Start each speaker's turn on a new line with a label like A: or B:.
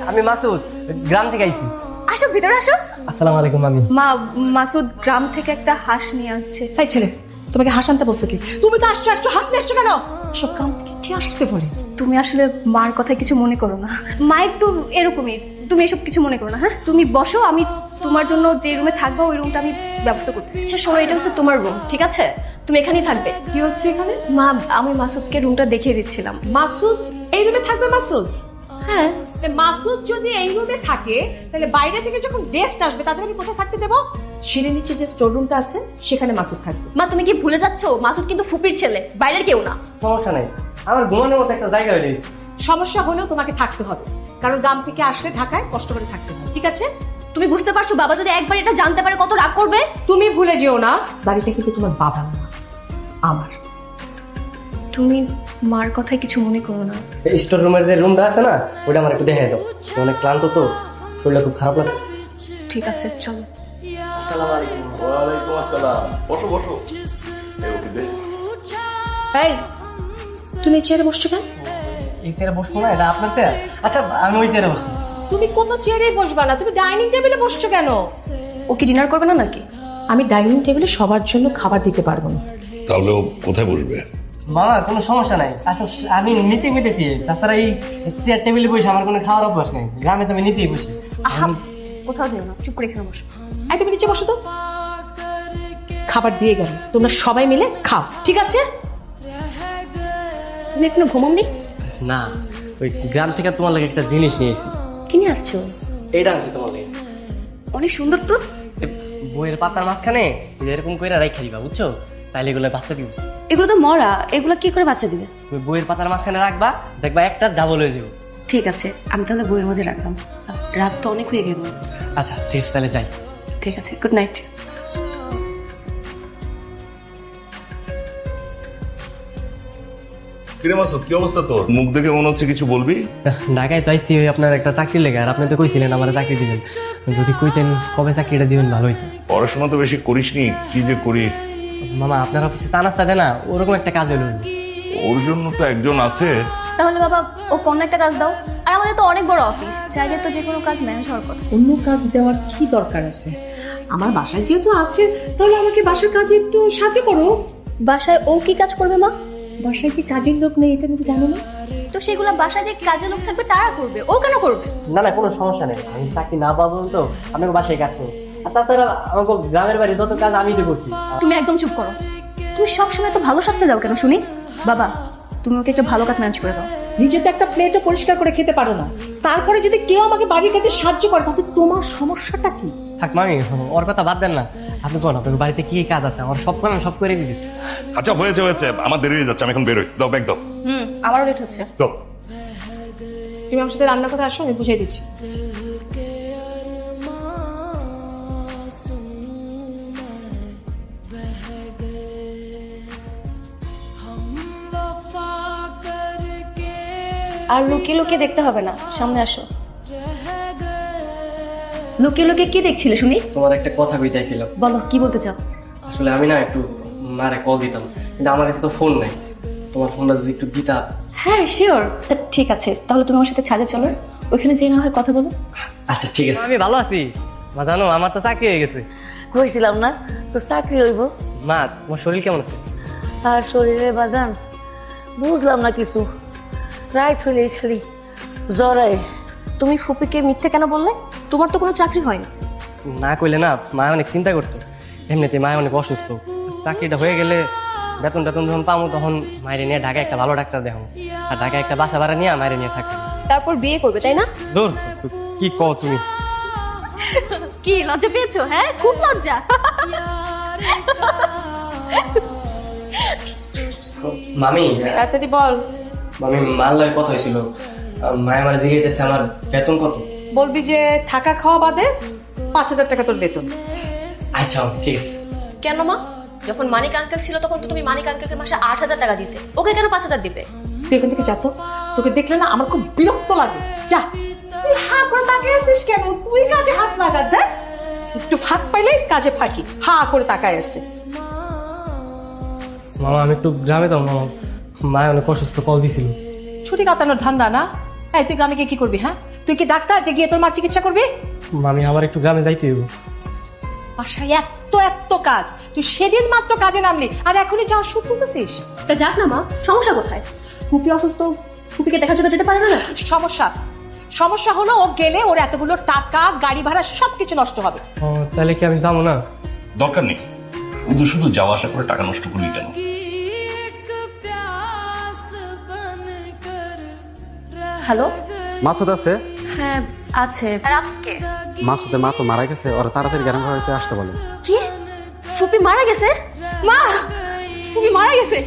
A: আমি মাসুদ, গ্রাম থেকে আইছি।
B: আসো ভিতরে আসো।
A: আসসালামু আলাইকুম মামি।
B: মাসুদ গ্রাম থেকে একটা হাঁস নিয়ে আসছে।
C: তাই ছেলে, তোমাকে হাঁস আনতে বলছে কি? তুমি তো আসছো হাঁস নিয়ে আসছো কেন? সব গ্রাম থেকে কে আসতে বলে?
B: তুমি আসলে মার কথায় কিছু মনে করো না। মা একটু এরকমই, তুমি এসব কিছু মনে করো না। হ্যাঁ, তুমি বসো, আমি তোমার জন্য যে রুমে থাকবো ওই রুমটা আমি ব্যবস্থা করতেছি। আচ্ছা শোনো, এটা হচ্ছে তোমার রুম, ঠিক আছে? তুমি এখানেই থাকবে।
C: কি হচ্ছে এখানে?
B: মা, আমি মাসুদকে রুমটা দেখিয়ে দিচ্ছিলাম।
C: মাসুদ এই রুমে থাকবে? মাসুদ?
B: হ্যাঁ।
C: মাসুদ যদি এই রুমে থাকে, তাহলে বাইরে থেকে যখন গেস্ট আসবে তাদের আমি কোথায় থাকতে দেবো? সিঁড়ির নিচে যে স্টোর রুমটা আছে সেখানে মাসুদ থাকবে।
B: মা, তুমি কি ভুলে যাচ্ছো? মাসুদ কিন্তু ফুপির ছেলে, বাইরের কেউ না।
A: সমস্যা নাই, আমার ঘুমানোর মতো একটা জায়গা হয়ে গেছে।
C: সমস্যা হলেও তোমাকে থাকতে হবে, কারণ গ্রাম থেকে আসলে ঢাকায় কষ্ট করে থাকতে হবে, ঠিক আছে?
B: তুমি বুঝতে পারছো বাবা যদি একবার এটা জানতে পারে কত রাগ করবে?
C: তুমি ভুলে যেও না, বাড়িটা কিন্তু তোমার বাবার না, আমার।
B: তুমি মার কথায় কিছু মনে করো না।
A: স্টোর রুমের যে রুমটা আছে না, ওটা আমার একটু দেখাই দাও। অনেক ক্লান্ত তো, শরীরটা খুব খারাপ লাগতেছে।
B: ঠিক আছে, চলো।
A: আসসালামু আলাইকুম।
D: ওয়ালাইকুম আসসালাম। বসো বসো। এই ওকে দে।
C: এই, তুমি চেয়ারে বসছো কেন?
A: এই চেয়ারে বসবো না, এটা আপনার চেয়ার। আচ্ছা আমি ওই চেয়ারে বসতেছি।
C: তুমি কোনো চেয়ারে বসবা না, তুমি ডাইনিং টেবিলে বসছো কেন?
B: ও কি ডিনার করবে না নাকি?
C: আমি ডাইনিং টেবিলে সবার জন্য খাবার দিতে পারবো না।
D: তাহলে ও কোথায় বসবে?
A: মামা কোনো সমস্যা নাই। আচ্ছা আমি নিচেই বসেছি, তাছাড়া এই চেয়ার টেবিলে বসে আমার কোনো খাওয়ার অভ্যাস নাই। গ্রামে তো আমি নিচেই বসি।
B: আহা, কোথাও যেও না, চুপ করে এখানে বসো।
C: এই, তুমি নিচে বসো তো। খাবার দিয়ে গেল, তোমরা সবাই মিলে খাও, ঠিক আছে?
B: তুমি এখনো ঘুমাওনি?
A: না, ওই গ্রাম থেকে তোমার লাগে একটা জিনিস নিয়ে এসেছি।
B: কি নিয়ে আসছো?
A: এইটা আনছি তোমার লাগে।
B: অনেক সুন্দর তো।
A: বইয়ের পাতার মাঝখানে এরকম করে রাখা দিবা, বুঝছো? তাইলে এগুলো বাচ্চা দিব।
B: এগুলো তো মরা, এগুলো কি করে বাচ্চা দিবে?
A: তুমি বইয়ের পাতার মাঝখানে রাখবা, দেখবা একটা ডাবল হয়ে যাবে।
B: ঠিক আছে, আমি তাহলে বইয়ের মধ্যে রাখলাম। রাত তো অনেক হয়ে গেল।
A: আচ্ছা ঠিক আছে, তাহলে যাই।
B: ঠিক আছে, গুড নাইট।
D: কিরে মাসুদ, কি অবস্থা তোর? মুখ দেখে মনে হচ্ছে কিছু বলবি।
A: ঢাকায় তো আইসি ওই আপনার একটা চাকরি লেগে, আর আপনি তো কইছিলেন আমার চাকরি দিবেন। যদি কইতেন কবে চাকরিটা দিবেন ভালো হইতো।
D: পড়াশোনা তো বেশি করিসনি, কি যে করি।
A: মামা আপনার অফিসে চা নাস্তা দেয় না, ওরকম একটা কাজ হলো।
D: ওর জন্য তো একজন আছে।
B: তাহলে বাবা ও কোন একটা কাজ দাও। আর আমাদের তো অনেক বড় অফিস, চাইলে তো যে কোনো কাজ ম্যানেজ হওয়ার কথা।
C: অন্য কাজ দেওয়ার কি দরকার আছে? আমার বাসায় যেহেতু আছে, তাহলে আমাকে বাসার কাজে একটু সাহায্য করো।
B: বাসায় ও কি কাজ করবে মা?
C: বাসায় যে কাজের লোক নেই, এটা কিন্তু জানো না?
B: তো সেগুলো বাসায় যে কাজের লোক থাকবে তারা করবে, ও কেন করবে?
A: না না, কোনো সমস্যা নেই, আমি চাকরি না পাবো তো আপনাকে বাসায় কাজ করবো। আর তাছাড়া আমাকে গ্রামের বাড়ি যত কাজ আমি তো করছি।
B: তুমি একদম চুপ করো। তুমি সবসময় তো ভালো সাজতে যাও কেন শুনি? বাবা, তুমি ওকে একটা ভালো কাজ ম্যানেজ করে দাও।
C: নিজে তো একটা প্লেটও পরিষ্কার করে খেতে পারো না, তারপরে যদি কেউ আমাকে বাড়ির কাজে সাহায্য করে, তাতে তোমার সমস্যাটা কি?
A: থাক মামি, ওর কথা বাদ দেন না। আপনি কোন আপনার বাড়িতে কি কাজ আছে, আমার সব কাজ সব করে দিয়েছি।
D: আচ্ছা হয়েছে হয়েছে, আমার দেরি হয়ে যাচ্ছে, আমি এখন বেরোই। দাও ব্যাগ দাও।
B: আমারও লেট হচ্ছে।
D: চল।
C: তুমি আমার সাথে রান্না করে আসো, আমি বুঝিয়ে দিচ্ছি।
B: আর লুকিয়ে লুকিয়ে দেখতে হবে না, সামনে আসো। লুকিয়ে লুকিয়ে কি দেখছিলে শুনি?
A: তোমার একটা কথা কইতেছিলাম।
B: বলো, কি বলতে চাও?
A: আসলে আমি না একটু মারে কল দিতাম, কিন্তু আমার কাছে তো ফোন নাই। তোমার ফোনটা যদি একটু দিতা।
B: হ্যাঁ শিওর, ঠিক আছে, তাহলে তুমি আমার সাথে ছাদে চলো, ওইখানে যে না হয় কথা বলো।
A: আচ্ছা ঠিক আছে। আমি ভালো আছি মা, জানো আমার তো চাকরি হয়ে গেছে।
E: কইছিলাম না তো চাকরি হইব।
A: মা তোমার শরীর কেমন আছে?
E: আর শরীরে বাজান বুঝলাম না কিছু, রাত হইলেই খালি জ্বরায়।
B: তুমি ফুপিকে মিথ্যে কেন বললে? তোমার তো কোনো চাকরি হয়নি।
A: না কইলে না, মা অনেক চিন্তা করতো। এমনিতে মা অনেক অসুস্থ, চাকরিটা হয়ে গেলে বেতন টেতন যখন পাবো তখন মায়ের নিয়ে ঢাকায় একটা ভালো ডাক্তার দেখাবো, আর ঢাকায় একটা বাসা ভাড়া নিয়ে মায়ের নিয়ে থাকবো।
B: তারপর বিয়ে করবে, তাই না?
A: দূর, কি কও তুমি?
B: কি লজ্জা পেয়েছো? হ্যাঁ, খুব লজ্জা।
A: মামি,
C: তাড়াতাড়ি বল।
A: মামি মার লাগে কথা হয়েছিল, মায়ের আমার জিজ্ঞেস আমার বেতন কত।
C: বলবি যে থাকা খাওয়া বাদে 5,000 টাকা তোর বেতন।
A: আচ্ছা ঠিক আছে।
B: কেন মা? যখন মানিক আঙ্কেল ছিল তখন তো তুমি মানিক আঙ্কেলকে মাসে 8,000 টাকা দিতে, ওকে কেন 5,000 দিবে?
C: তুই এখান থেকে যা তো, তোকে দেখলে না আমার খুব বিরক্ত লাগে। যা। তুই হা করে তাকিয়ে আছিস কেন? তুই কাজে হাত লাগা দেখ, একটু ফাঁক পাইলেই কাজে ফাঁকি। হা করে তাকায় আসছে।
A: মামা আমি একটু গ্রামে যাবো, মামা মায় অনেক অসুস্থ, কল দিছিল।
C: ছুটি কাটানোর ধান্দা না? এই তুই গ্রামে গিয়ে কি করবি? হ্যাঁ, তুই কি ডাক্তার যে গিয়ে তোর মার চিকিৎসা করবি?
A: মামি আমার একটু গ্রামে যাইতে হইব।
C: বাসায় এত এত কাজ, তুই সেদিন মাত্র কাজে নামলি আর এখনই যাওয়ার সুখ তুলতেছিস।
B: তা যাক না মা, সমস্যা কোথায়? ফুপি অসুস্থ, ফুপিকে দেখার জন্য যেতে পারে না?
C: সমস্যা আছে। সমস্যা হলো ও গেলে ওর এতগুলো টাকা, গাড়ি ভাড়া সবকিছু নষ্ট হবে।
A: ও তাহলে কি আমি যাবো না?
D: দরকার নেই, শুধু শুধু যাওয়া আসা করে টাকা নষ্ট করবি কেন?
B: হ্যালো,
F: মাসুদ আছে?
B: হ্যাঁ আছে। আর আপনি কে?
F: মাসুদের মা তো মারা গেছে, ওরা তাড়াতাড়ি গ্রাম বাড়িতে আসতে বলে।
B: কি? ফুপি মারা গেছে? মা, ফুপি মারা গেছে?